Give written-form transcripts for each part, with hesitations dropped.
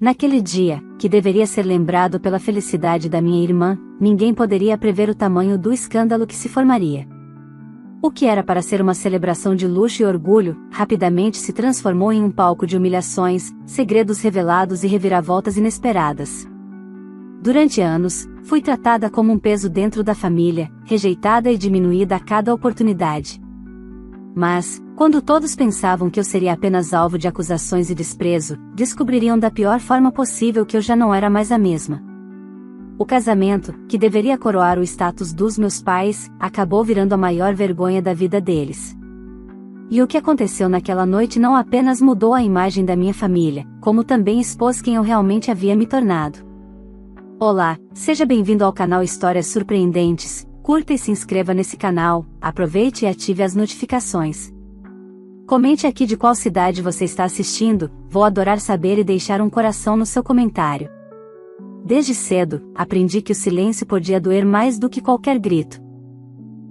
Naquele dia, que deveria ser lembrado pela felicidade da minha irmã, ninguém poderia prever o tamanho do escândalo que se formaria. O que era para ser uma celebração de luxo e orgulho, rapidamente se transformou em um palco de humilhações, segredos revelados e reviravoltas inesperadas. Durante anos, fui tratada como um peso dentro da família, rejeitada e diminuída a cada oportunidade. Mas, quando todos pensavam que eu seria apenas alvo de acusações e desprezo, descobririam da pior forma possível que eu já não era mais a mesma. O casamento, que deveria coroar o status dos meus pais, acabou virando a maior vergonha da vida deles. E o que aconteceu naquela noite não apenas mudou a imagem da minha família, como também expôs quem eu realmente havia me tornado. Olá, seja bem-vindo ao canal Histórias Surpreendentes, curta e se inscreva nesse canal, aproveite e ative as notificações. Comente aqui de qual cidade você está assistindo, vou adorar saber e deixar um coração no seu comentário. Desde cedo, aprendi que o silêncio podia doer mais do que qualquer grito.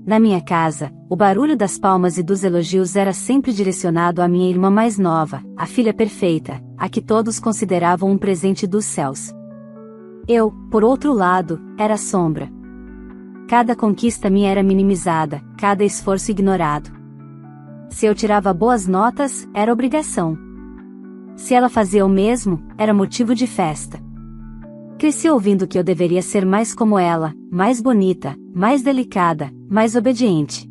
Na minha casa, o barulho das palmas e dos elogios era sempre direcionado à minha irmã mais nova, a filha perfeita, a que todos consideravam um presente dos céus. Eu, por outro lado, era a sombra. Cada conquista minha era minimizada, cada esforço ignorado. Se eu tirava boas notas, era obrigação. Se ela fazia o mesmo, era motivo de festa. Cresci ouvindo que eu deveria ser mais como ela, mais bonita, mais delicada, mais obediente.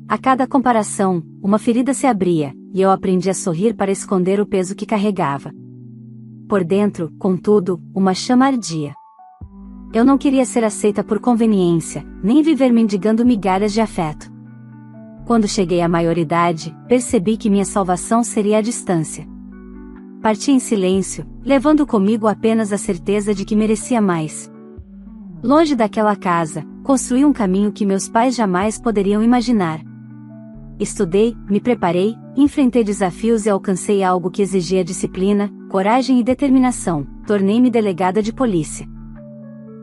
A cada comparação, uma ferida se abria, e eu aprendi a sorrir para esconder o peso que carregava. Por dentro, contudo, uma chama ardia. Eu não queria ser aceita por conveniência, nem viver mendigando migalhas de afeto. Quando cheguei à maioridade, percebi que minha salvação seria a distância. Parti em silêncio, levando comigo apenas a certeza de que merecia mais. Longe daquela casa, construí um caminho que meus pais jamais poderiam imaginar. Estudei, me preparei, enfrentei desafios e alcancei algo que exigia disciplina, coragem e determinação. Tornei-me delegada de polícia.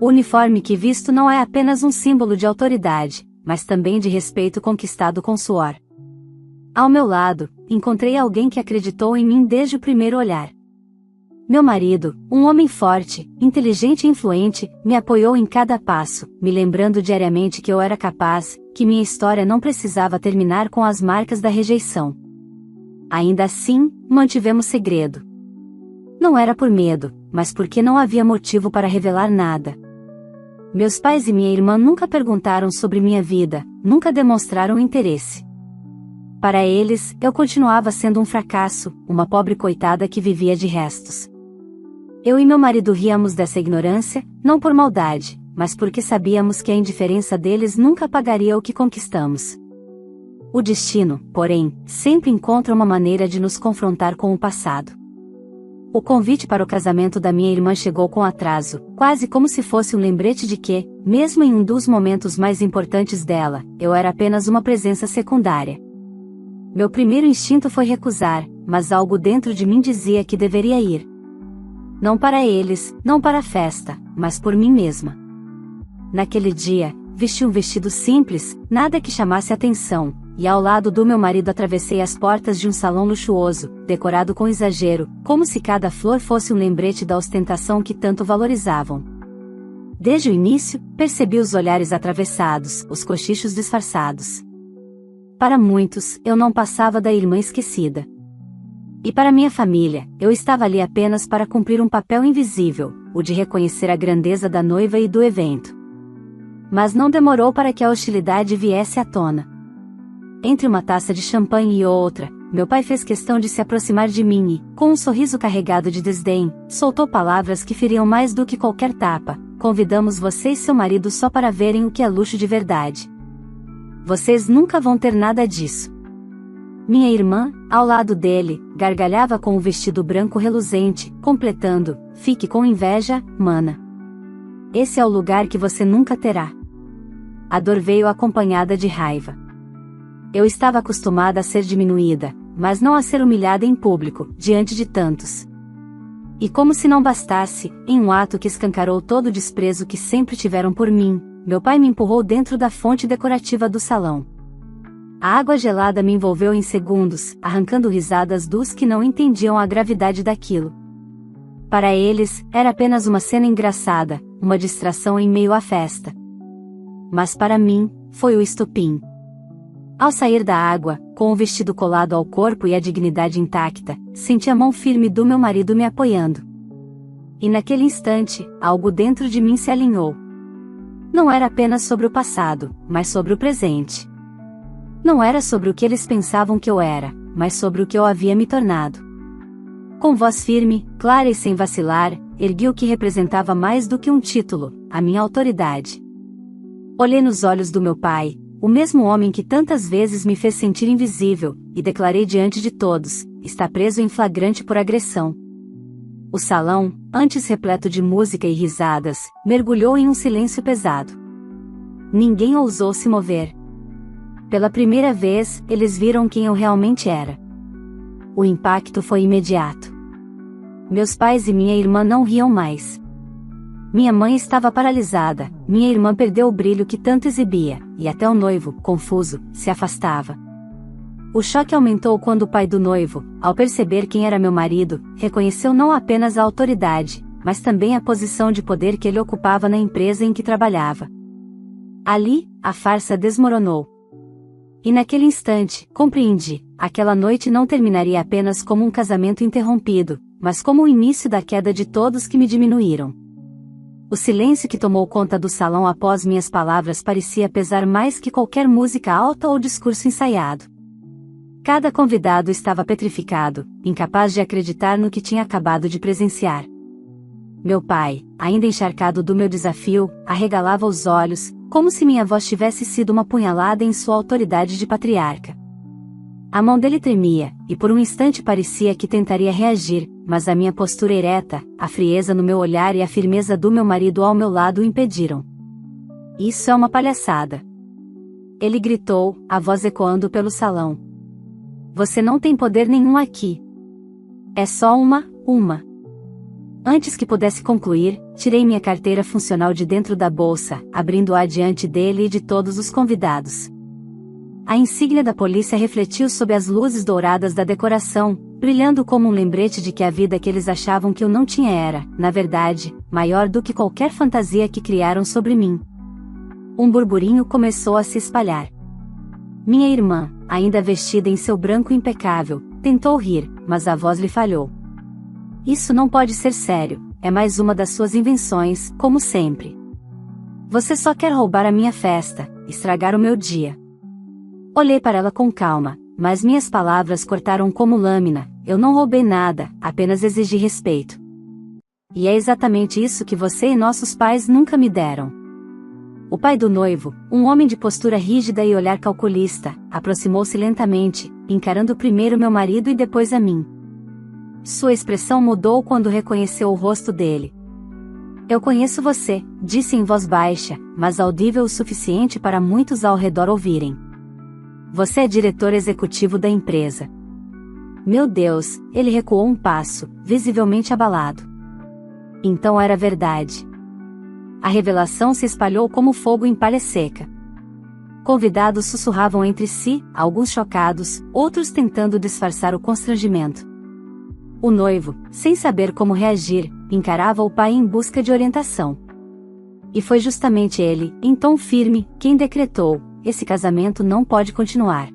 O uniforme que visto não é apenas um símbolo de autoridade, mas também de respeito conquistado com suor. Ao meu lado, encontrei alguém que acreditou em mim desde o primeiro olhar. Meu marido, um homem forte, inteligente e influente, me apoiou em cada passo, me lembrando diariamente que eu era capaz, que minha história não precisava terminar com as marcas da rejeição. Ainda assim, mantivemos segredo. Não era por medo, mas porque não havia motivo para revelar nada. Meus pais e minha irmã nunca perguntaram sobre minha vida, nunca demonstraram interesse. Para eles, eu continuava sendo um fracasso, uma pobre coitada que vivia de restos. Eu e meu marido ríamos dessa ignorância, não por maldade, mas porque sabíamos que a indiferença deles nunca apagaria o que conquistamos. O destino, porém, sempre encontra uma maneira de nos confrontar com o passado. O convite para o casamento da minha irmã chegou com atraso, quase como se fosse um lembrete de que, mesmo em um dos momentos mais importantes dela, eu era apenas uma presença secundária. Meu primeiro instinto foi recusar, mas algo dentro de mim dizia que deveria ir. Não para eles, não para a festa, mas por mim mesma. Naquele dia, vesti um vestido simples, nada que chamasse atenção, e ao lado do meu marido atravessei as portas de um salão luxuoso, decorado com exagero, como se cada flor fosse um lembrete da ostentação que tanto valorizavam. Desde o início, percebi os olhares atravessados, os cochichos disfarçados. Para muitos, eu não passava da irmã esquecida. E para minha família, eu estava ali apenas para cumprir um papel invisível, o de reconhecer a grandeza da noiva e do evento. Mas não demorou para que a hostilidade viesse à tona. Entre uma taça de champanhe e outra, meu pai fez questão de se aproximar de mim e, com um sorriso carregado de desdém, soltou palavras que feriam mais do que qualquer tapa. Convidamos você e seu marido só para verem o que é luxo de verdade. Vocês nunca vão ter nada disso. Minha irmã, ao lado dele, gargalhava com o vestido branco reluzente, completando: fique com inveja, mana. Esse é o lugar que você nunca terá. A dor veio acompanhada de raiva. Eu estava acostumada a ser diminuída, mas não a ser humilhada em público, diante de tantos. E como se não bastasse, em um ato que escancarou todo o desprezo que sempre tiveram por mim, meu pai me empurrou dentro da fonte decorativa do salão. A água gelada me envolveu em segundos, arrancando risadas dos que não entendiam a gravidade daquilo. Para eles, era apenas uma cena engraçada, uma distração em meio à festa. Mas para mim, foi o estopim. Ao sair da água, com o vestido colado ao corpo e a dignidade intacta, senti a mão firme do meu marido me apoiando. E naquele instante, algo dentro de mim se alinhou. Não era apenas sobre o passado, mas sobre o presente. Não era sobre o que eles pensavam que eu era, mas sobre o que eu havia me tornado. Com voz firme, clara e sem vacilar, ergui o que representava mais do que um título, a minha autoridade. Olhei nos olhos do meu pai, o mesmo homem que tantas vezes me fez sentir invisível, e declarei diante de todos: está preso em flagrante por agressão. O salão, antes repleto de música e risadas, mergulhou em um silêncio pesado. Ninguém ousou se mover. Pela primeira vez, eles viram quem eu realmente era. O impacto foi imediato. Meus pais e minha irmã não riam mais. Minha mãe estava paralisada, minha irmã perdeu o brilho que tanto exibia, e até o noivo, confuso, se afastava. O choque aumentou quando o pai do noivo, ao perceber quem era meu marido, reconheceu não apenas a autoridade, mas também a posição de poder que ele ocupava na empresa em que trabalhava. Ali, a farsa desmoronou. E naquele instante, compreendi, aquela noite não terminaria apenas como um casamento interrompido, mas como o início da queda de todos que me diminuíram. O silêncio que tomou conta do salão após minhas palavras parecia pesar mais que qualquer música alta ou discurso ensaiado. Cada convidado estava petrificado, incapaz de acreditar no que tinha acabado de presenciar. Meu pai, ainda encharcado do meu desafio, arregalava os olhos, como se minha voz tivesse sido uma punhalada em sua autoridade de patriarca. A mão dele tremia, e por um instante parecia que tentaria reagir, mas a minha postura ereta, a frieza no meu olhar e a firmeza do meu marido ao meu lado o impediram. Isso é uma palhaçada. Ele gritou, a voz ecoando pelo salão. Você não tem poder nenhum aqui. É só uma. Antes que pudesse concluir, tirei minha carteira funcional de dentro da bolsa, abrindo-a diante dele e de todos os convidados. A insígnia da polícia refletiu sob as luzes douradas da decoração, brilhando como um lembrete de que a vida que eles achavam que eu não tinha era, na verdade, maior do que qualquer fantasia que criaram sobre mim. Um burburinho começou a se espalhar. Minha irmã, ainda vestida em seu branco impecável, tentou rir, mas a voz lhe falhou. Isso não pode ser sério, é mais uma das suas invenções, como sempre. Você só quer roubar a minha festa, estragar o meu dia. Olhei para ela com calma, mas minhas palavras cortaram como lâmina. Eu não roubei nada, apenas exigi respeito. E é exatamente isso que você e nossos pais nunca me deram. O pai do noivo, um homem de postura rígida e olhar calculista, aproximou-se lentamente, encarando primeiro meu marido e depois a mim. Sua expressão mudou quando reconheceu o rosto dele. Eu conheço você, disse em voz baixa, mas audível o suficiente para muitos ao redor ouvirem. Você é diretor executivo da empresa. Meu Deus, ele recuou um passo, visivelmente abalado. Então era verdade. A revelação se espalhou como fogo em palha seca. Convidados sussurravam entre si, alguns chocados, outros tentando disfarçar o constrangimento. O noivo, sem saber como reagir, encarava o pai em busca de orientação. E foi justamente ele, em tom firme, quem decretou: esse casamento não pode continuar.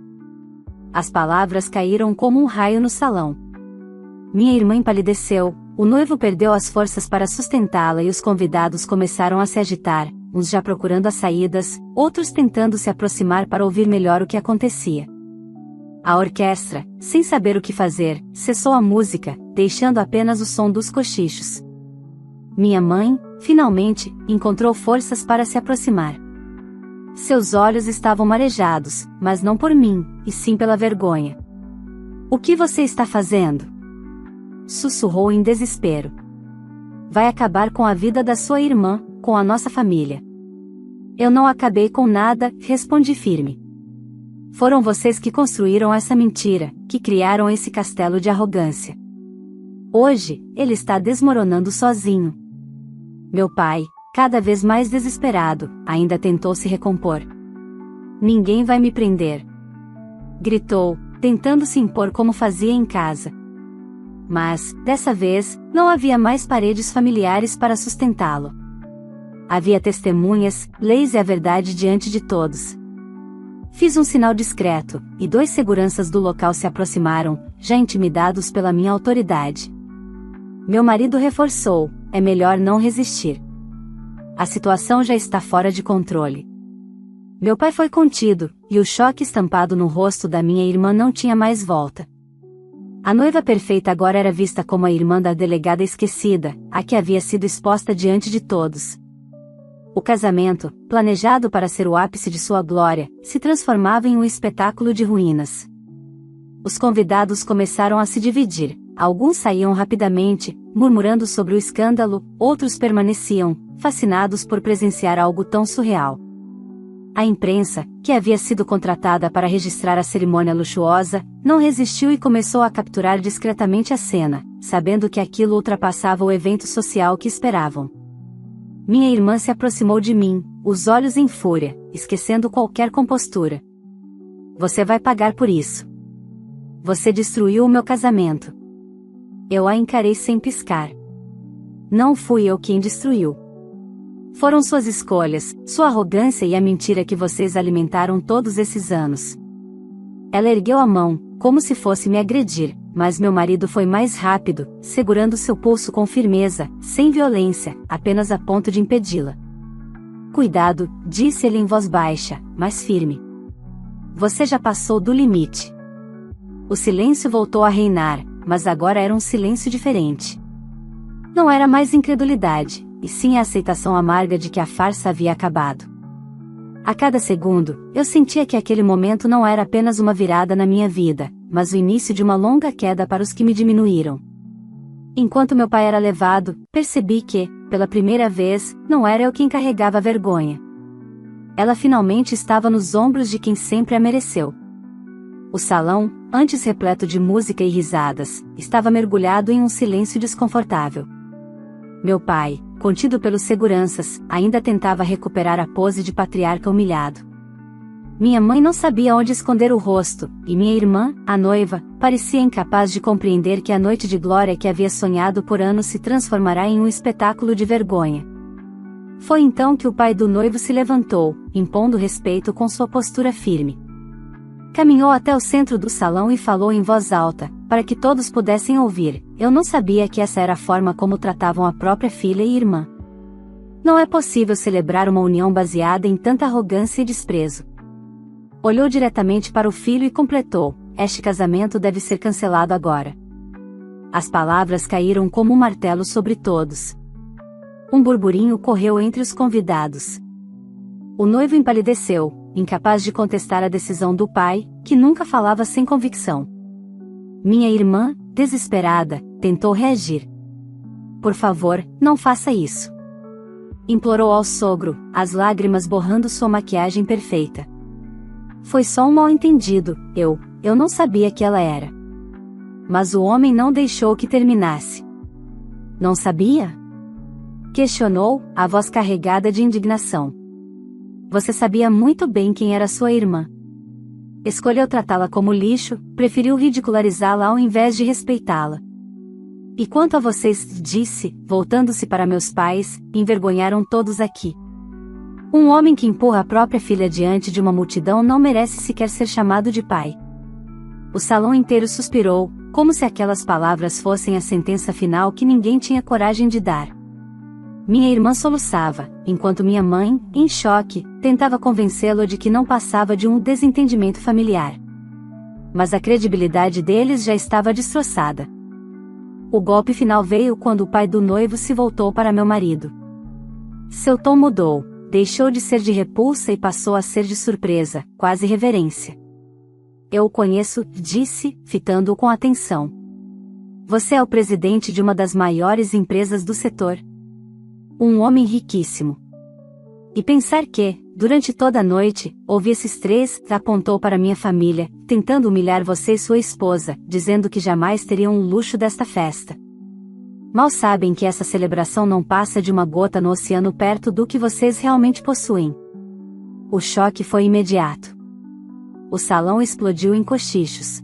As palavras caíram como um raio no salão. Minha irmã empalideceu, o noivo perdeu as forças para sustentá-la e os convidados começaram a se agitar, uns já procurando as saídas, outros tentando se aproximar para ouvir melhor o que acontecia. A orquestra, sem saber o que fazer, cessou a música, deixando apenas o som dos cochichos. Minha mãe, finalmente, encontrou forças para se aproximar. Seus olhos estavam marejados, mas não por mim, e sim pela vergonha. O que você está fazendo? Sussurrou em desespero. Vai acabar com a vida da sua irmã, com a nossa família. Eu não acabei com nada, respondi firme. Foram vocês que construíram essa mentira, que criaram esse castelo de arrogância. Hoje, ele está desmoronando sozinho. Meu pai, cada vez mais desesperado, ainda tentou se recompor. Ninguém vai me prender. Gritou, tentando se impor como fazia em casa. Mas, dessa vez, não havia mais paredes familiares para sustentá-lo. Havia testemunhas, leis e a verdade diante de todos. Fiz um sinal discreto, e 2 seguranças do local se aproximaram, já intimidados pela minha autoridade. Meu marido reforçou: é melhor não resistir. A situação já está fora de controle. Meu pai foi contido, e o choque estampado no rosto da minha irmã não tinha mais volta. A noiva perfeita agora era vista como a irmã da delegada esquecida, a que havia sido exposta diante de todos. O casamento, planejado para ser o ápice de sua glória, se transformava em um espetáculo de ruínas. Os convidados começaram a se dividir, alguns saíam rapidamente, murmurando sobre o escândalo, outros permaneciam, fascinados por presenciar algo tão surreal. A imprensa, que havia sido contratada para registrar a cerimônia luxuosa, não resistiu e começou a capturar discretamente a cena, sabendo que aquilo ultrapassava o evento social que esperavam. Minha irmã se aproximou de mim, os olhos em fúria, esquecendo qualquer compostura. Você vai pagar por isso. Você destruiu o meu casamento. Eu a encarei sem piscar. Não fui eu quem destruiu. Foram suas escolhas, sua arrogância e a mentira que vocês alimentaram todos esses anos. Ela ergueu a mão, como se fosse me agredir, mas meu marido foi mais rápido, segurando seu pulso com firmeza, sem violência, apenas a ponto de impedi-la. Cuidado, disse ele em voz baixa, mas firme. Você já passou do limite. O silêncio voltou a reinar, mas agora era um silêncio diferente. Não era mais incredulidade, e sim a aceitação amarga de que a farsa havia acabado. A cada segundo, eu sentia que aquele momento não era apenas uma virada na minha vida, mas o início de uma longa queda para os que me diminuíram. Enquanto meu pai era levado, percebi que, pela primeira vez, não era eu quem carregava a vergonha. Ela finalmente estava nos ombros de quem sempre a mereceu. O salão, antes repleto de música e risadas, estava mergulhado em um silêncio desconfortável. Meu pai, contido pelos seguranças, ainda tentava recuperar a pose de patriarca humilhado. Minha mãe não sabia onde esconder o rosto, e minha irmã, a noiva, parecia incapaz de compreender que a noite de glória que havia sonhado por anos se transformará em um espetáculo de vergonha. Foi então que o pai do noivo se levantou, impondo respeito com sua postura firme. Caminhou até o centro do salão e falou em voz alta, para que todos pudessem ouvir: eu não sabia que essa era a forma como tratavam a própria filha e irmã. Não é possível celebrar uma união baseada em tanta arrogância e desprezo. Olhou diretamente para o filho e completou: este casamento deve ser cancelado agora. As palavras caíram como um martelo sobre todos. Um burburinho correu entre os convidados. O noivo empalideceu, incapaz de contestar a decisão do pai, que nunca falava sem convicção. Minha irmã, desesperada, tentou reagir. Por favor, não faça isso. Implorou ao sogro, as lágrimas borrando sua maquiagem perfeita. Foi só um mal-entendido, eu não sabia que ela era. Mas o homem não deixou que terminasse. Não sabia? Questionou, a voz carregada de indignação. Você sabia muito bem quem era sua irmã. Escolheu tratá-la como lixo, preferiu ridicularizá-la ao invés de respeitá-la. E quanto a vocês, disse, voltando-se para meus pais, envergonharam todos aqui. Um homem que empurra a própria filha diante de uma multidão não merece sequer ser chamado de pai. O salão inteiro suspirou, como se aquelas palavras fossem a sentença final que ninguém tinha coragem de dar. Minha irmã soluçava, enquanto minha mãe, em choque, tentava convencê-lo de que não passava de um desentendimento familiar. Mas a credibilidade deles já estava destroçada. O golpe final veio quando o pai do noivo se voltou para meu marido. Seu tom mudou, deixou de ser de repulsa e passou a ser de surpresa, quase reverência. Eu o conheço, disse, fitando-o com atenção. Você é o presidente de uma das maiores empresas do setor. Um homem riquíssimo. E pensar que, durante toda a noite, ouvi esses 3, apontou para minha família, tentando humilhar você e sua esposa, dizendo que jamais teriam o luxo desta festa. Mal sabem que essa celebração não passa de uma gota no oceano perto do que vocês realmente possuem. O choque foi imediato. O salão explodiu em cochichos.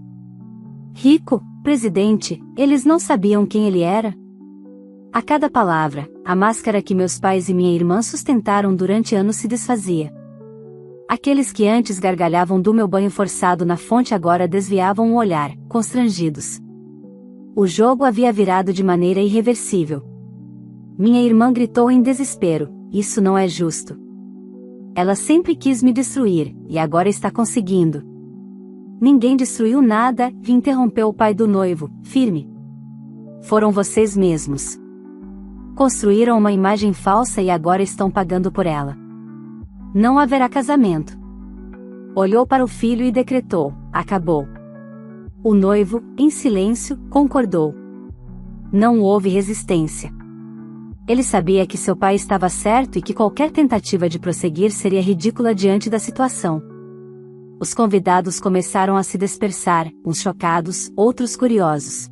Rico? presidente, eles não sabiam quem ele era? A cada palavra, a máscara que meus pais e minha irmã sustentaram durante anos se desfazia. Aqueles que antes gargalhavam do meu banho forçado na fonte agora desviavam o olhar, constrangidos. O jogo havia virado de maneira irreversível. Minha irmã gritou em desespero: "Isso não é justo. Ela sempre quis me destruir, e agora está conseguindo." "Ninguém destruiu nada", interrompeu o pai do noivo, firme. "Foram vocês mesmos. Construíram uma imagem falsa e agora estão pagando por ela. Não haverá casamento." Olhou para o filho e decretou: "Acabou." O noivo, em silêncio, concordou. Não houve resistência. Ele sabia que seu pai estava certo e que qualquer tentativa de prosseguir seria ridícula diante da situação. Os convidados começaram a se dispersar, uns chocados, outros curiosos.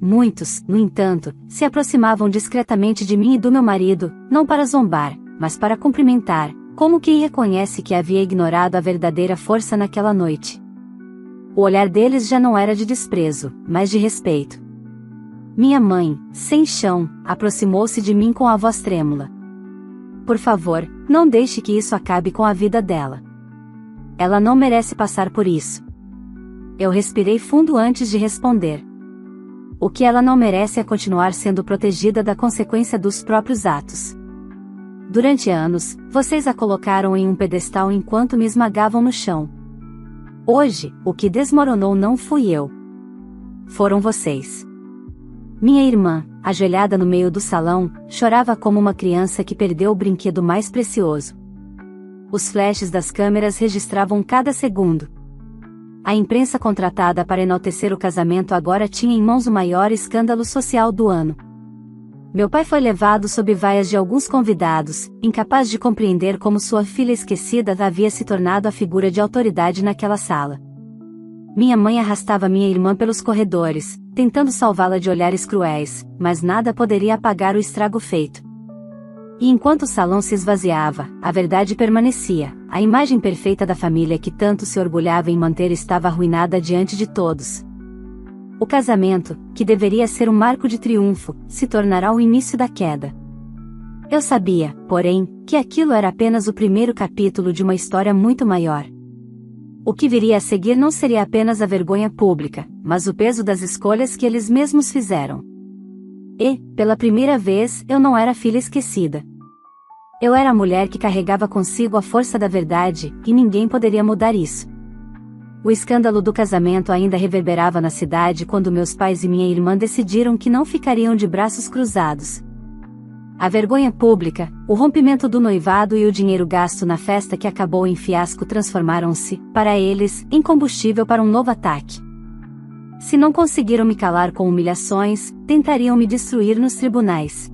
Muitos, no entanto, se aproximavam discretamente de mim e do meu marido, não para zombar, mas para cumprimentar, como quem reconhece que havia ignorado a verdadeira força naquela noite. O olhar deles já não era de desprezo, mas de respeito. Minha mãe, sem chão, aproximou-se de mim com a voz trêmula. "Por favor, não deixe que isso acabe com a vida dela. Ela não merece passar por isso." Eu respirei fundo antes de responder. O que ela não merece é continuar sendo protegida da consequência dos próprios atos. Durante anos, vocês a colocaram em um pedestal enquanto me esmagavam no chão. Hoje, o que desmoronou não fui eu. Foram vocês. Minha irmã, ajoelhada no meio do salão, chorava como uma criança que perdeu o brinquedo mais precioso. Os flashes das câmeras registravam cada segundo. A imprensa contratada para enaltecer o casamento agora tinha em mãos o maior escândalo social do ano. Meu pai foi levado sob vaias de alguns convidados, incapaz de compreender como sua filha esquecida havia se tornado a figura de autoridade naquela sala. Minha mãe arrastava minha irmã pelos corredores, tentando salvá-la de olhares cruéis, mas nada poderia apagar o estrago feito. E enquanto o salão se esvaziava, a verdade permanecia: a imagem perfeita da família que tanto se orgulhava em manter estava arruinada diante de todos. O casamento, que deveria ser um marco de triunfo, se tornará o início da queda. Eu sabia, porém, que aquilo era apenas o primeiro capítulo de uma história muito maior. O que viria a seguir não seria apenas a vergonha pública, mas o peso das escolhas que eles mesmos fizeram. E, pela primeira vez, eu não era a filha esquecida. Eu era a mulher que carregava consigo a força da verdade, e ninguém poderia mudar isso. O escândalo do casamento ainda reverberava na cidade quando meus pais e minha irmã decidiram que não ficariam de braços cruzados. A vergonha pública, o rompimento do noivado e o dinheiro gasto na festa que acabou em fiasco transformaram-se, para eles, em combustível para um novo ataque. Se não conseguiram me calar com humilhações, tentariam me destruir nos tribunais.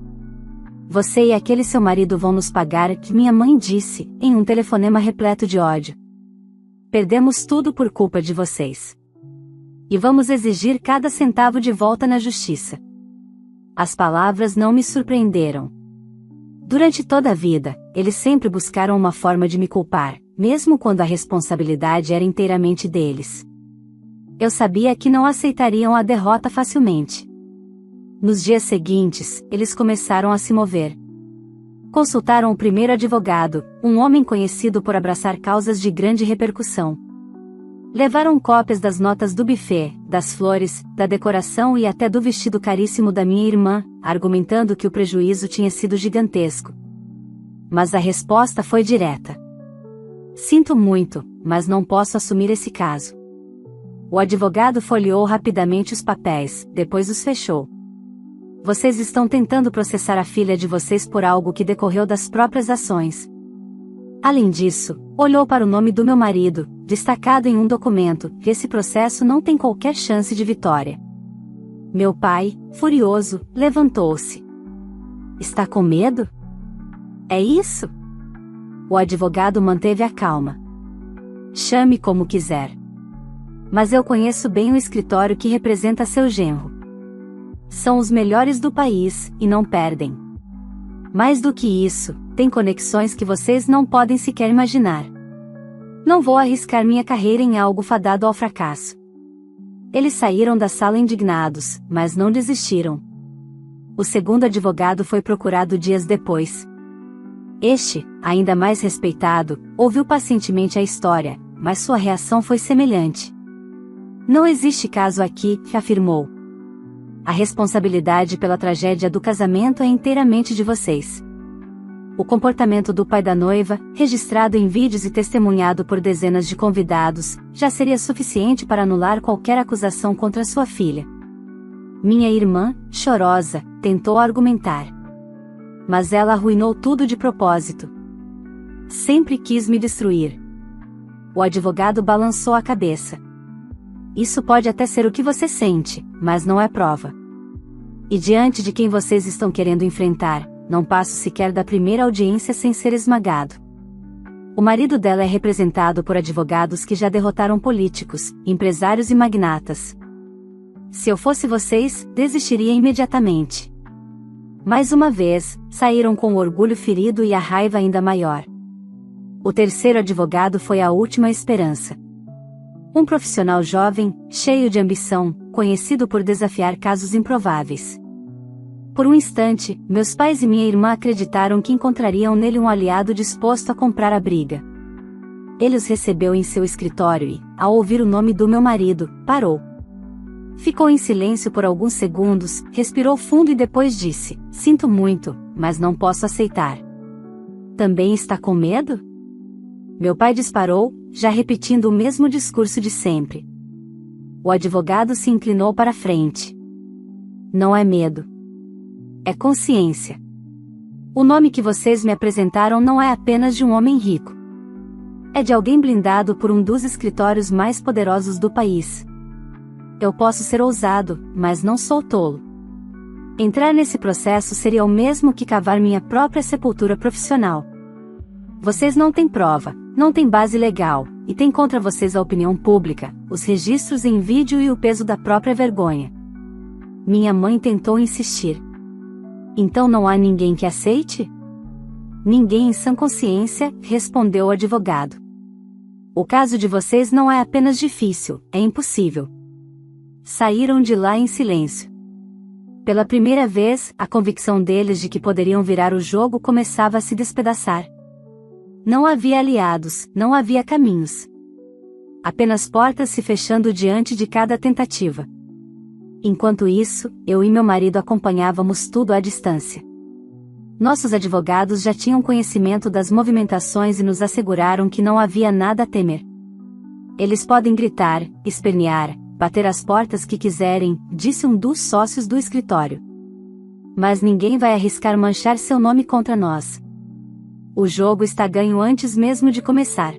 "Você e aquele seu marido vão nos pagar", que minha mãe disse, em um telefonema repleto de ódio. "Perdemos tudo por culpa de vocês. E vamos exigir cada centavo de volta na justiça." As palavras não me surpreenderam. Durante toda a vida, eles sempre buscaram uma forma de me culpar, mesmo quando a responsabilidade era inteiramente deles. Eu sabia que não aceitariam a derrota facilmente. Nos dias seguintes, eles começaram a se mover. Consultaram o primeiro advogado, um homem conhecido por abraçar causas de grande repercussão. Levaram cópias das notas do buffet, das flores, da decoração e até do vestido caríssimo da minha irmã, argumentando que o prejuízo tinha sido gigantesco. Mas a resposta foi direta: "Sinto muito, mas não posso assumir esse caso." O advogado folheou rapidamente os papéis, depois os fechou. "Vocês estão tentando processar a filha de vocês por algo que decorreu das próprias ações. Além disso, olhou para o nome do meu marido, destacado em um documento, que esse processo não tem qualquer chance de vitória." Meu pai, furioso, levantou-se. "Está com medo? É isso?" O advogado manteve a calma. "Chame como quiser. Mas eu conheço bem o escritório que representa seu genro. São os melhores do país, e não perdem. Mais do que isso, tem conexões que vocês não podem sequer imaginar. Não vou arriscar minha carreira em algo fadado ao fracasso. Eles saíram da sala indignados, mas não desistiram. O segundo advogado foi procurado dias depois. Este, ainda mais respeitado, ouviu pacientemente a história, mas sua reação foi semelhante. Não existe caso aqui, afirmou. A responsabilidade pela tragédia do casamento é inteiramente de vocês. O comportamento do pai da noiva, registrado em vídeos e testemunhado por dezenas de convidados, já seria suficiente para anular qualquer acusação contra sua filha. Minha irmã, chorosa, tentou argumentar. Mas ela arruinou tudo de propósito. Sempre quis me destruir. O advogado balançou a cabeça. Isso pode até ser o que você sente, mas não é prova. E diante de quem vocês estão querendo enfrentar, não passo sequer da primeira audiência sem ser esmagado. O marido dela é representado por advogados que já derrotaram políticos, empresários e magnatas. Se eu fosse vocês, desistiria imediatamente. Mais uma vez, saíram com o orgulho ferido e a raiva ainda maior. O terceiro advogado foi a última esperança. Um profissional jovem, cheio de ambição, conhecido por desafiar casos improváveis. Por um instante, meus pais e minha irmã acreditaram que encontrariam nele um aliado disposto a comprar a briga. Ele os recebeu em seu escritório e, ao ouvir o nome do meu marido, parou. Ficou em silêncio por alguns segundos, respirou fundo e depois disse: "Sinto muito, mas não posso aceitar." "Também está com medo?" Meu pai disparou, já repetindo o mesmo discurso de sempre. O advogado se inclinou para a frente. "Não é medo. É consciência. O nome que vocês me apresentaram não é apenas de um homem rico. É de alguém blindado por um dos escritórios mais poderosos do país. Eu posso ser ousado, mas não sou tolo. Entrar nesse processo seria o mesmo que cavar minha própria sepultura profissional. Vocês não têm prova, não têm base legal, e têm contra vocês a opinião pública, os registros em vídeo e o peso da própria vergonha." Minha mãe tentou insistir. "Então não há ninguém que aceite?" "Ninguém em sã consciência", respondeu o advogado. "O caso de vocês não é apenas difícil, é impossível." Saíram de lá em silêncio. Pela primeira vez, a convicção deles de que poderiam virar o jogo começava a se despedaçar. Não havia aliados, não havia caminhos. Apenas portas se fechando diante de cada tentativa. Enquanto isso, eu e meu marido acompanhávamos tudo à distância. Nossos advogados já tinham conhecimento das movimentações e nos asseguraram que não havia nada a temer. "Eles podem gritar, espernear, bater as portas que quiserem", disse um dos sócios do escritório. "Mas ninguém vai arriscar manchar seu nome contra nós. O jogo está ganho antes mesmo de começar."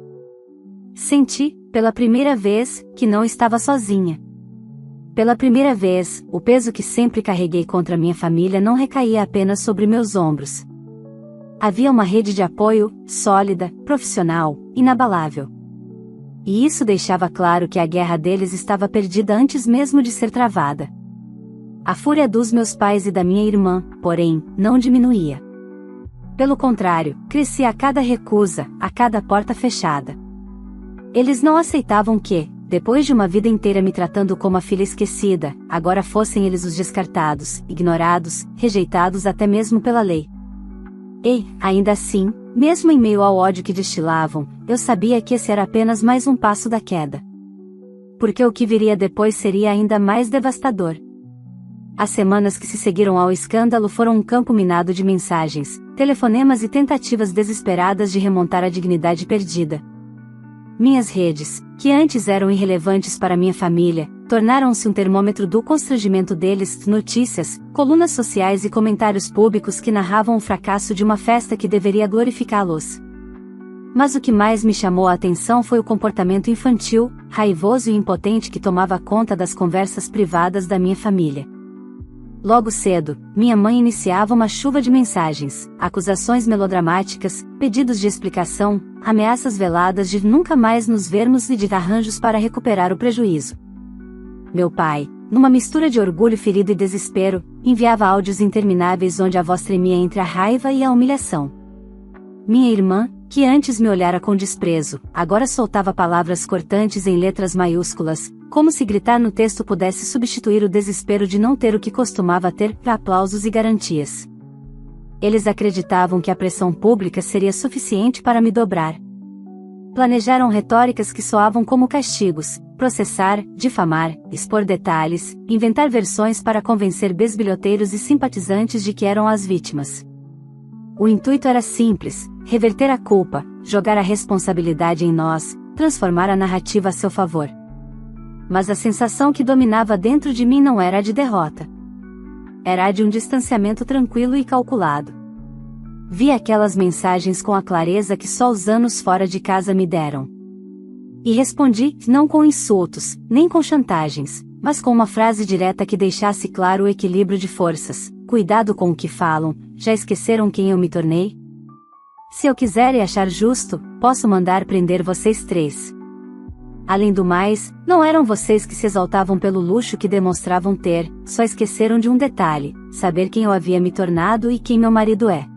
Senti, pela primeira vez, que não estava sozinha. Pela primeira vez, o peso que sempre carreguei contra minha família não recaía apenas sobre meus ombros. Havia uma rede de apoio, sólida, profissional, inabalável. E isso deixava claro que a guerra deles estava perdida antes mesmo de ser travada. A fúria dos meus pais e da minha irmã, porém, não diminuía. Pelo contrário, crescia a cada recusa, a cada porta fechada. Eles não aceitavam que, depois de uma vida inteira me tratando como a filha esquecida, agora fossem eles os descartados, ignorados, rejeitados até mesmo pela lei. E, ainda assim, mesmo em meio ao ódio que destilavam, eu sabia que esse era apenas mais um passo da queda. Porque o que viria depois seria ainda mais devastador. As semanas que se seguiram ao escândalo foram um campo minado de mensagens, telefonemas e tentativas desesperadas de remontar a dignidade perdida. Minhas redes, que antes eram irrelevantes para minha família, tornaram-se um termômetro do constrangimento deles, notícias, colunas sociais e comentários públicos que narravam o fracasso de uma festa que deveria glorificá-los. Mas o que mais me chamou a atenção foi o comportamento infantil, raivoso e impotente que tomava conta das conversas privadas da minha família. Logo cedo, minha mãe iniciava uma chuva de mensagens, acusações melodramáticas, pedidos de explicação, ameaças veladas de nunca mais nos vermos e de arranjos para recuperar o prejuízo. Meu pai, numa mistura de orgulho ferido e desespero, enviava áudios intermináveis onde a voz tremia entre a raiva e a humilhação. Minha irmã, que antes me olhara com desprezo, agora soltava palavras cortantes em letras maiúsculas, como se gritar no texto pudesse substituir o desespero de não ter o que costumava ter, para aplausos e garantias. Eles acreditavam que a pressão pública seria suficiente para me dobrar. Planejaram retóricas que soavam como castigos: processar, difamar, expor detalhes, inventar versões para convencer bisbilhoteiros e simpatizantes de que eram as vítimas. O intuito era simples: reverter a culpa, jogar a responsabilidade em nós, transformar a narrativa a seu favor. Mas a sensação que dominava dentro de mim não era a de derrota. Era a de um distanciamento tranquilo e calculado. Vi aquelas mensagens com a clareza que só os anos fora de casa me deram. E respondi, não com insultos, nem com chantagens, mas com uma frase direta que deixasse claro o equilíbrio de forças: cuidado com o que falam, já esqueceram quem eu me tornei? Se eu quiser e achar justo, posso mandar prender vocês 3. Além do mais, não eram vocês que se exaltavam pelo luxo que demonstravam ter, só esqueceram de um detalhe: saber quem eu havia me tornado e quem meu marido é.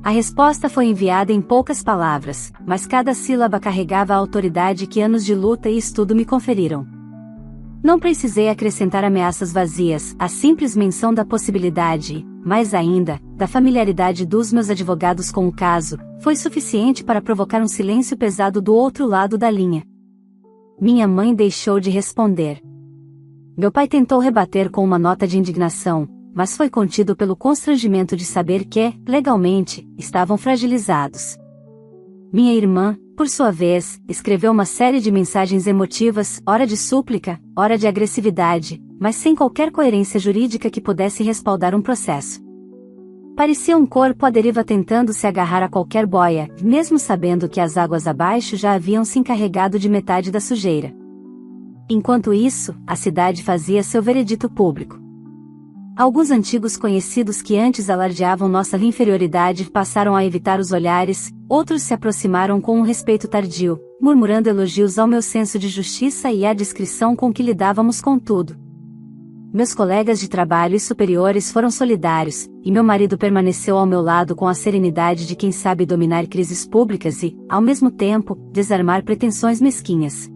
A resposta foi enviada em poucas palavras, mas cada sílaba carregava a autoridade que anos de luta e estudo me conferiram. Não precisei acrescentar ameaças vazias, a simples menção da possibilidade, mais ainda, da familiaridade dos meus advogados com o caso, foi suficiente para provocar um silêncio pesado do outro lado da linha. Minha mãe deixou de responder. Meu pai tentou rebater com uma nota de indignação, mas foi contido pelo constrangimento de saber que, legalmente, estavam fragilizados. Minha irmã, por sua vez, escreveu uma série de mensagens emotivas, ora de súplica, ora de agressividade, mas sem qualquer coerência jurídica que pudesse respaldar um processo. Parecia um corpo à deriva tentando se agarrar a qualquer boia, mesmo sabendo que as águas abaixo já haviam se encarregado de metade da sujeira. Enquanto isso, a cidade fazia seu veredito público. Alguns antigos conhecidos que antes alardeavam nossa inferioridade passaram a evitar os olhares, outros se aproximaram com um respeito tardio, murmurando elogios ao meu senso de justiça e à discrição com que lidávamos com tudo. Meus colegas de trabalho e superiores foram solidários, e meu marido permaneceu ao meu lado com a serenidade de quem sabe dominar crises públicas e, ao mesmo tempo, desarmar pretensões mesquinhas.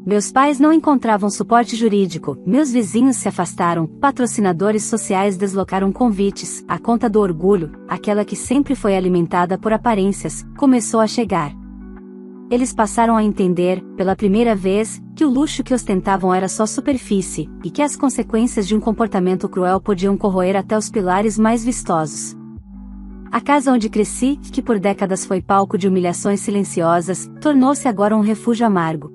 Meus pais não encontravam suporte jurídico, meus vizinhos se afastaram, patrocinadores sociais deslocaram convites, a conta do orgulho, aquela que sempre foi alimentada por aparências, começou a chegar. Eles passaram a entender, pela primeira vez, que o luxo que ostentavam era só superfície, e que as consequências de um comportamento cruel podiam corroer até os pilares mais vistosos. A casa onde cresci, que por décadas foi palco de humilhações silenciosas, tornou-se agora um refúgio amargo.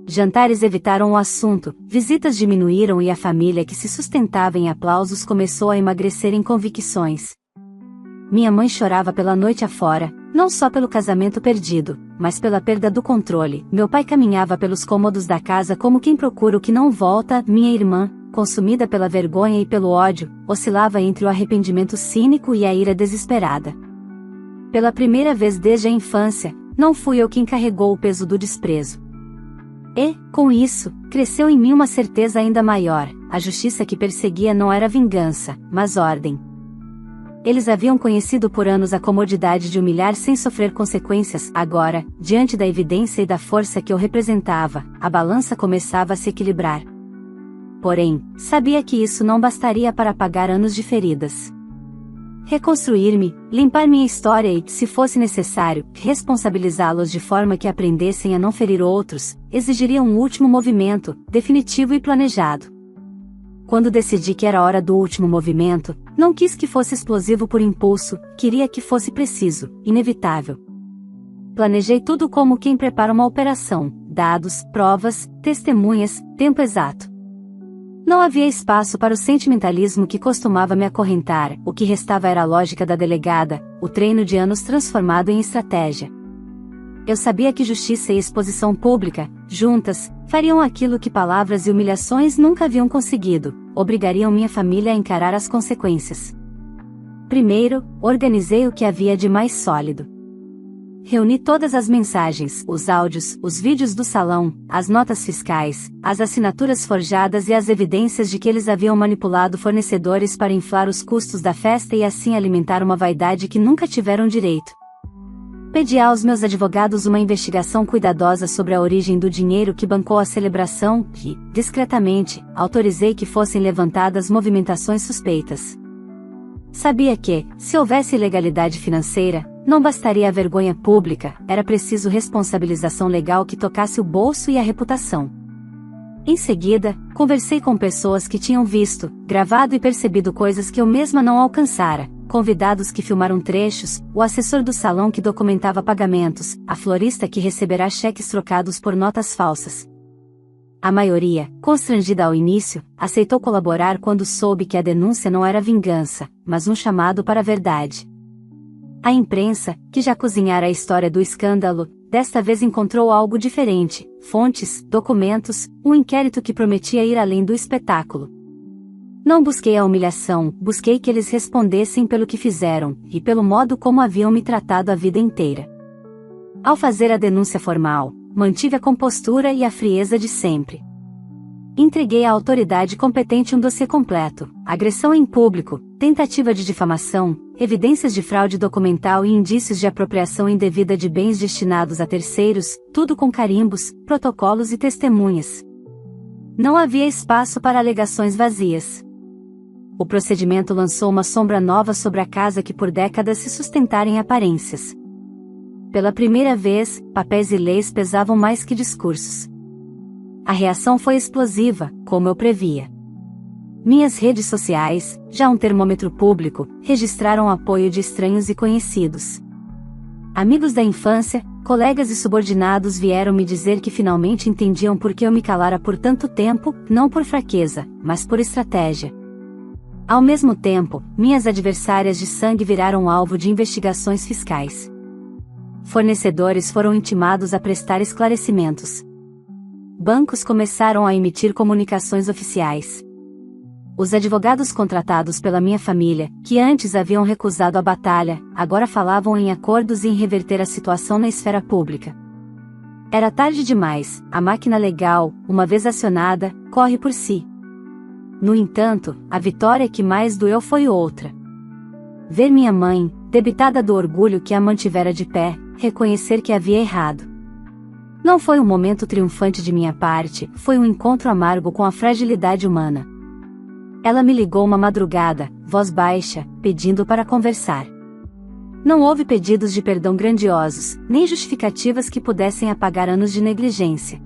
Jantares evitaram o assunto, visitas diminuíram e a família que se sustentava em aplausos começou a emagrecer em convicções. Minha mãe chorava pela noite afora, não só pelo casamento perdido, mas pela perda do controle. Meu pai caminhava pelos cômodos da casa como quem procura o que não volta. Minha irmã, consumida pela vergonha e pelo ódio, oscilava entre o arrependimento cínico e a ira desesperada. Pela primeira vez desde a infância, não fui eu quem carregou o peso do desprezo. E, com isso, cresceu em mim uma certeza ainda maior: a justiça que perseguia não era vingança, mas ordem. Eles haviam conhecido por anos a comodidade de humilhar sem sofrer consequências. Agora, diante da evidência e da força que eu representava, a balança começava a se equilibrar. Porém, sabia que isso não bastaria para apagar anos de feridas. Reconstruir-me, limpar minha história e, se fosse necessário, responsabilizá-los de forma que aprendessem a não ferir outros, exigiria um último movimento, definitivo e planejado. Quando decidi que era hora do último movimento, não quis que fosse explosivo por impulso, queria que fosse preciso, inevitável. Planejei tudo como quem prepara uma operação: dados, provas, testemunhas, tempo exato. Não havia espaço para o sentimentalismo que costumava me acorrentar, o que restava era a lógica da delegada, o treino de anos transformado em estratégia. Eu sabia que justiça e exposição pública, juntas, fariam aquilo que palavras e humilhações nunca haviam conseguido: obrigariam minha família a encarar as consequências. Primeiro, organizei o que havia de mais sólido. Reuni todas as mensagens, os áudios, os vídeos do salão, as notas fiscais, as assinaturas forjadas e as evidências de que eles haviam manipulado fornecedores para inflar os custos da festa e assim alimentar uma vaidade que nunca tiveram direito. Pedi aos meus advogados uma investigação cuidadosa sobre a origem do dinheiro que bancou a celebração e, discretamente, autorizei que fossem levantadas movimentações suspeitas. Sabia que, se houvesse ilegalidade financeira, não bastaria a vergonha pública, era preciso responsabilização legal que tocasse o bolso e a reputação. Em seguida, conversei com pessoas que tinham visto, gravado e percebido coisas que eu mesma não alcançara, convidados que filmaram trechos, o assessor do salão que documentava pagamentos, a florista que receberá cheques trocados por notas falsas. A maioria, constrangida ao início, aceitou colaborar quando soube que a denúncia não era vingança, mas um chamado para a verdade. A imprensa, que já cozinhara a história do escândalo, desta vez encontrou algo diferente: fontes, documentos, um inquérito que prometia ir além do espetáculo. Não busquei a humilhação, busquei que eles respondessem pelo que fizeram, e pelo modo como haviam me tratado a vida inteira. Ao fazer a denúncia formal, mantive a compostura e a frieza de sempre. Entreguei à autoridade competente um dossiê completo: agressão em público, tentativa de difamação, evidências de fraude documental e indícios de apropriação indevida de bens destinados a terceiros, tudo com carimbos, protocolos e testemunhas. Não havia espaço para alegações vazias. O procedimento lançou uma sombra nova sobre a casa que por décadas se sustentara em aparências. Pela primeira vez, papéis e leis pesavam mais que discursos. A reação foi explosiva, como eu previa. Minhas redes sociais, já um termômetro público, registraram o apoio de estranhos e conhecidos. Amigos da infância, colegas e subordinados vieram me dizer que finalmente entendiam por que eu me calara por tanto tempo, não por fraqueza, mas por estratégia. Ao mesmo tempo, minhas adversárias de sangue viraram alvo de investigações fiscais. Fornecedores foram intimados a prestar esclarecimentos. Bancos começaram a emitir comunicações oficiais. Os advogados contratados pela minha família, que antes haviam recusado a batalha, agora falavam em acordos e em reverter a situação na esfera pública. Era tarde demais, a máquina legal, uma vez acionada, corre por si. No entanto, a vitória que mais doeu foi outra. Ver minha mãe, debitada do orgulho que a mantivera de pé, reconhecer que havia errado. Não foi um momento triunfante de minha parte, foi um encontro amargo com a fragilidade humana. Ela me ligou uma madrugada, voz baixa, pedindo para conversar. Não houve pedidos de perdão grandiosos, nem justificativas que pudessem apagar anos de negligência.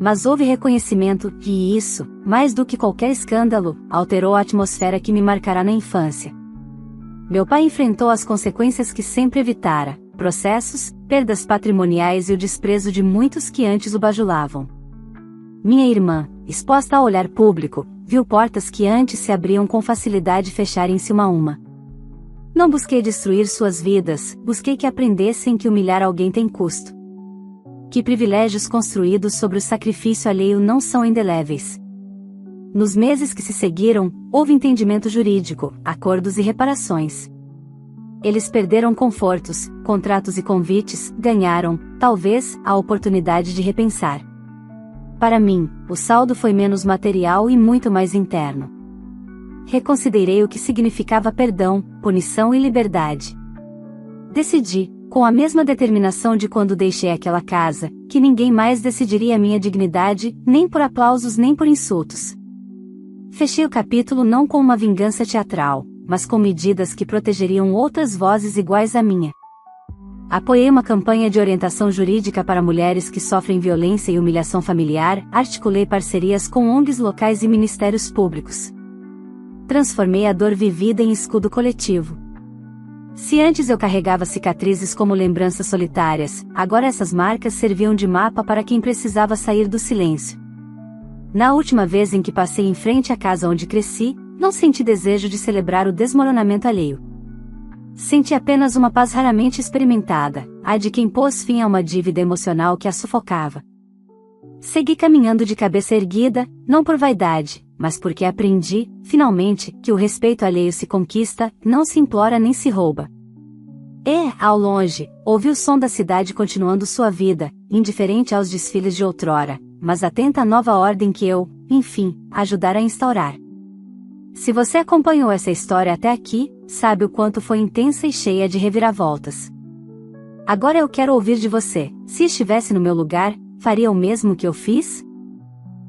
Mas houve reconhecimento, e isso, mais do que qualquer escândalo, alterou a atmosfera que me marcará na infância. Meu pai enfrentou as consequências que sempre evitara: processos, perdas patrimoniais e o desprezo de muitos que antes o bajulavam. Minha irmã, exposta ao olhar público, viu portas que antes se abriam com facilidade fecharem-se uma a uma. Não busquei destruir suas vidas, busquei que aprendessem que humilhar alguém tem custo. Que privilégios construídos sobre o sacrifício alheio não são indeléveis. Nos meses que se seguiram, houve entendimento jurídico, acordos e reparações. Eles perderam confortos, contratos e convites, ganharam, talvez, a oportunidade de repensar. Para mim, o saldo foi menos material e muito mais interno. Reconsiderei o que significava perdão, punição e liberdade. Decidi, com a mesma determinação de quando deixei aquela casa, que ninguém mais decidiria a minha dignidade, nem por aplausos nem por insultos. Fechei o capítulo não com uma vingança teatral, mas com medidas que protegeriam outras vozes iguais à minha. Apoiei uma campanha de orientação jurídica para mulheres que sofrem violência e humilhação familiar, articulei parcerias com ONGs locais e ministérios públicos. Transformei a dor vivida em escudo coletivo. Se antes eu carregava cicatrizes como lembranças solitárias, agora essas marcas serviam de mapa para quem precisava sair do silêncio. Na última vez em que passei em frente à casa onde cresci, não senti desejo de celebrar o desmoronamento alheio. Senti apenas uma paz raramente experimentada, a de quem pôs fim a uma dívida emocional que a sufocava. Segui caminhando de cabeça erguida, não por vaidade, mas porque aprendi, finalmente, que o respeito alheio se conquista, não se implora nem se rouba. E, ao longe, ouvi o som da cidade continuando sua vida, indiferente aos desfiles de outrora, mas atenta à nova ordem que eu, enfim, ajudara a instaurar. Se você acompanhou essa história até aqui, sabe o quanto foi intensa e cheia de reviravoltas. Agora eu quero ouvir de você: se estivesse no meu lugar, faria o mesmo que eu fiz?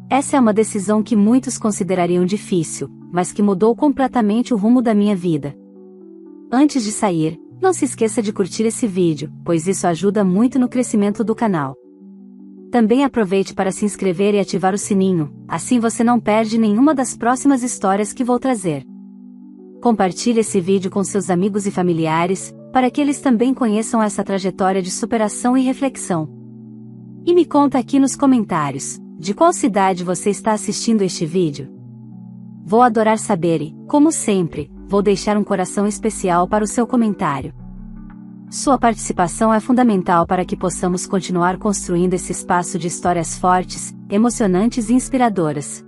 Essa é uma decisão que muitos considerariam difícil, mas que mudou completamente o rumo da minha vida. Antes de sair, não se esqueça de curtir esse vídeo, pois isso ajuda muito no crescimento do canal. Também aproveite para se inscrever e ativar o sininho, assim você não perde nenhuma das próximas histórias que vou trazer. Compartilhe esse vídeo com seus amigos e familiares, para que eles também conheçam essa trajetória de superação e reflexão. E me conta aqui nos comentários, de qual cidade você está assistindo este vídeo? Vou adorar saber e, como sempre, vou deixar um coração especial para o seu comentário. Sua participação é fundamental para que possamos continuar construindo esse espaço de histórias fortes, emocionantes e inspiradoras.